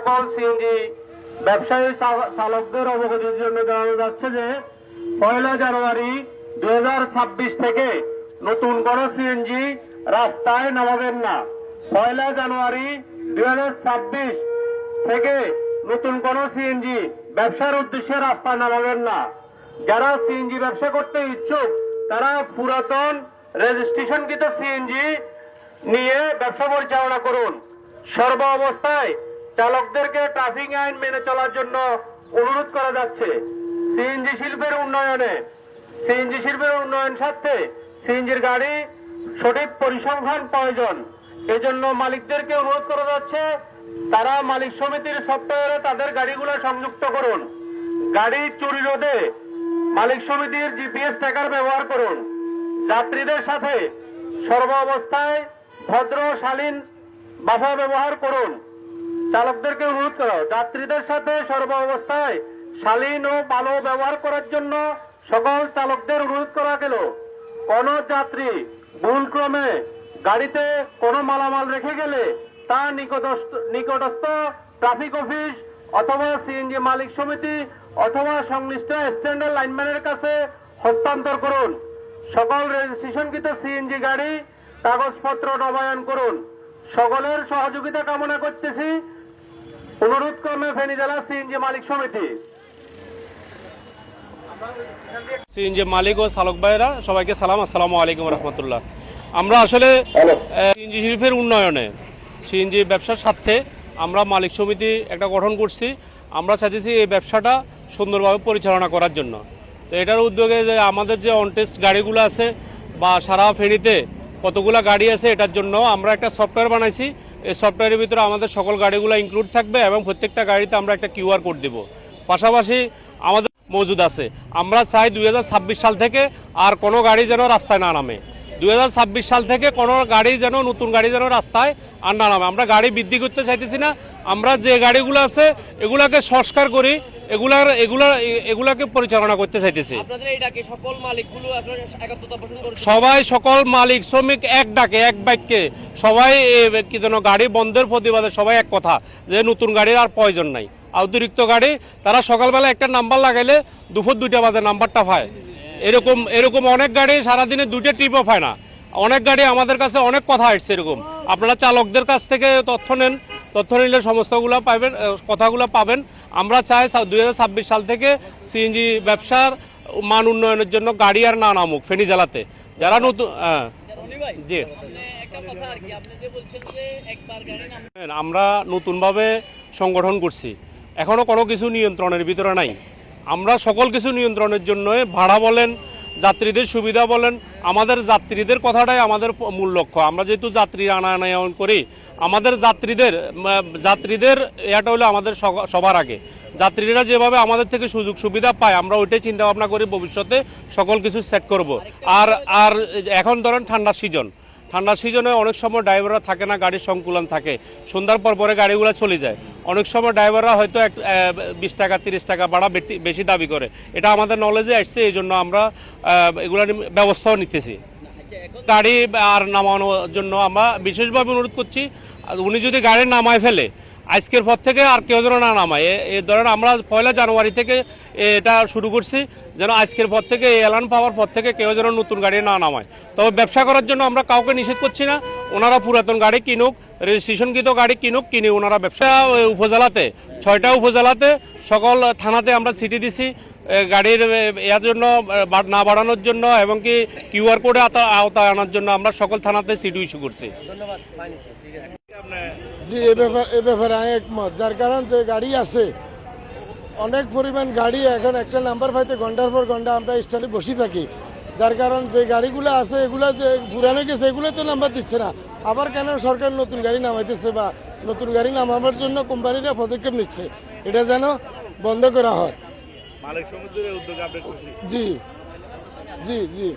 সকল সিএনজি ব্যবসায়ী চালকদের অবগতির জন্য জানানো যাচ্ছে যে 1 জানুয়ারি 2026 থেকে নতুন কোন সিএনজি রাস্তায় নামাবেন না। 1 জানুয়ারি 2026 থেকে নতুন কোন সিএনজি ব্যবসার উদ্দেশ্যে রাস্তায় নামাবেন না। যারা সিএনজি ব্যবসা করতে ইচ্ছুক তারা পুরাতন রেজিস্ট্রেশনকৃত সিএনজি নিয়ে ব্যবসা পরিচালনা করুন। সর্ব অবস্থায় চালকদেরকে ট্রাফিক আইন মেনে চলার জন্য অনুরোধ করা যাচ্ছে। সিএনজি শিল্পের উন্নয়ন স্বার্থে সিএনজির গাড়ি সঠিক পরিসংখ্যান প্রয়োজন। এজন্য মালিকদেরকে অনুরোধ করা যাচ্ছে তারা মালিক সমিতির সফটওয়্যারে তাদের গাড়িগুলো সংযুক্ত করুন। গাড়ি চুরি রোধে মালিক সমিতির জিপিএস ট্র্যাকার ব্যবহার করুন। যাত্রীদের সাথে সর্ব অবস্থায় ভদ্র শালীন ভাষা ব্যবহার করুন। চালকদেরকে অনুরোধ করা যাত্রীদের সাথে সর্ব অবস্থায় শালীন ও ভালো ব্যবহার করার জন্য সকল চালকদের অনুরোধ করা গেল। কোন যাত্রী ভুলক্রমে গাড়িতে কোনো মালামাল রেখে গেলে তা নিকটস্থ ট্রাফিক অফিস অথবা সিএনজি মালিক সমিতি অথবা সংশ্লিষ্ট স্ট্যান্ডার্ড লাইনম্যানের কাছে হস্তান্তর করুন। সকল রেজিস্ট্রেশনকৃত সিএনজি গাড়ি কাগজপত্র নবায়ন করুন। সকলের সহযোগিতা কামনা করতেছি। অনুরোধ ক্রমে ফেনী জেলা সিএনজি মালিক সমিতি। সিএনজি মালিক ও চালক ভাইরা সবাইকে সালাম, আসসালামু আলাইকুম রহমতুল্লাহ। আমরা আসলে সিএনজি শিল্পের উন্নয়নে সিএনজি ব্যবসার স্বার্থে আমরা মালিক সমিতি একটা গঠন করছি। আমরা চাইতেছি এই ব্যবসাটা সুন্দরভাবে পরিচালনা করার জন্য। তো এটার উদ্যোগে যে আমাদের যে অনটেস্ট গাড়িগুলো আছে বা সারা ফেনীতে কতগুলো গাড়ি আছে এটার জন্য আমরা একটা সফটওয়্যার বানাইছি। এই সফটওয়্যারের ভিতরে আমাদের সকল গাড়িগুলো ইনক্লুড থাকবে এবং প্রত্যেকটা গাড়িতে আমরা একটা কিউআর কোড দেব। পাশাপাশি আমাদের মজুদ আছে। আমরা চাই 2026 সাল থেকে আর কোনো গাড়ি যেন রাস্তায় না নামে। 2026 সাল থেকে কোনো গাড়ি যেন নতুন গাড়ি যেন রাস্তায় আর না নামে। আমরা গাড়ি বৃদ্ধি করতে চাইতেছি না। আমরা যে গাড়িগুলো আছে এগুলাকে সংস্কার করি, এগুলাকে পরিচালনা করতে চাইতেছি। সবাই সকল মালিক শ্রমিক এক ডাকে এক বাক্যে সবাই কি যেন গাড়ি বন্ধের প্রতিবাদে সবাই এক কথা যে নতুন গাড়ির আর প্রয়োজন নাই। অতিরিক্ত গাড়ি তারা সকালবেলা একটা নাম্বার লাগাইলে দুপুর 2টা বাজে নাম্বারটা পায়। এরকম অনেক গাড়ি সারাদিনে 2টা ট্রিপও পায় না। অনেক গাড়ি আমাদের কাছে অনেক কথা আসছে এরকম। আপনারা চালকদের কাছ থেকে তথ্য নেন, তথ্য নিলে সমস্তগুলো পাবেন, কথাগুলো পাবেন। আমরা চাই 2026 সাল থেকে সিএনজি ব্যবসার মান উন্নয়নের জন্য গাড়ি আর না নামুক ফেনী জেলাতে। যারা নতুন জি আমরা নতুনভাবে সংগঠন করছি, এখনো কোনো কিছু নিয়ন্ত্রণের ভিতরে নাই। আমরা সকল কিছু নিয়ন্ত্রণের জন্য ভাড়া বলেন, যাত্রীদের সুবিধা বলেন, আমাদের যাত্রীদের কথাটাই আমাদের মূল লক্ষ্য। আমরা যেহেতু যাত্রী আনায়ন করি, আমাদের যাত্রীদের এটা হলো আমাদের সবার আগে। যাত্রীরা যেভাবে আমাদের থেকে সুযোগ সুবিধা পায় আমরা ওইটাই চিন্তা ভাবনা করি ভবিষ্যতে সকল কিছু সেট করব। আর এখন ধরেন ঠান্ডার সিজনে অনেক সময় ড্রাইভাররা থাকে না, গাড়ির সংকুলন থাকে, সন্ধ্যার পরে গাড়িগুলো চলে যায়। অনেক সময় ড্রাইভাররা হয়তো 20 টাকা 30 টাকা ভাড়া বেশি দাবি করে। এটা আমাদের নলেজে আসছে, এই জন্য আমরা এগুলোর ব্যবস্থাও নিতেছি। গাড়ি আর নামানোর জন্য আমরা বিশেষভাবে অনুরোধ করছি, উনি যদি গাড়ি নামায় ফেলে আজকের পর থেকে আর কেউ যেন না নামায়। এই ধরেন আমরা 1 জানুয়ারি থেকে এটা শুরু করছি, যেন আজকের পর থেকে এই এলান পাওয়ার পর থেকে কেউ যেন নতুন গাড়ি না নামায়। তবে ব্যবসা করার জন্য আমরা কাউকে নিষেধ করছি না। ওনারা পুরাতন গাড়ি কিনুক, রেজিস্ট্রেশনকৃত গাড়ি কিনে ওনারা ব্যবসা। উপজেলাতে 6টা উপজেলাতে সকল থানাতে আমরা চিঠি দিছি গাড়ির এর জন্য না বাড়ানোর জন্য এবং কি কিউআর কোডে আওতায় আনার জন্য আমরা সকল থানাতে চিঠি ইস্যু করছি। জি এ ব্যাপারে আমি একমত। যার কারণ যে গাড়ি আছে অনেক পরিমাণ গাড়ি এখন একটা নাম্বার পাইতে ঘন্টার পর ঘন্টা আমরা স্টলে বসে থাকি। যার কারণ যে গাড়িগুলো আছে এগুলো যে পুরানো গেছে এগুলো তো নাম্বার দিচ্ছে না। আবার কেন সরকার নতুন গাড়ি নামাইতেছে বা নতুন গাড়ি নামাবার জন্য কোম্পানিরা পদক্ষেপ নিচ্ছে, এটা যেন বন্ধ করা হয়। মালিক সমিতির উদ্যোগে আপনি খুশি? জি জি জি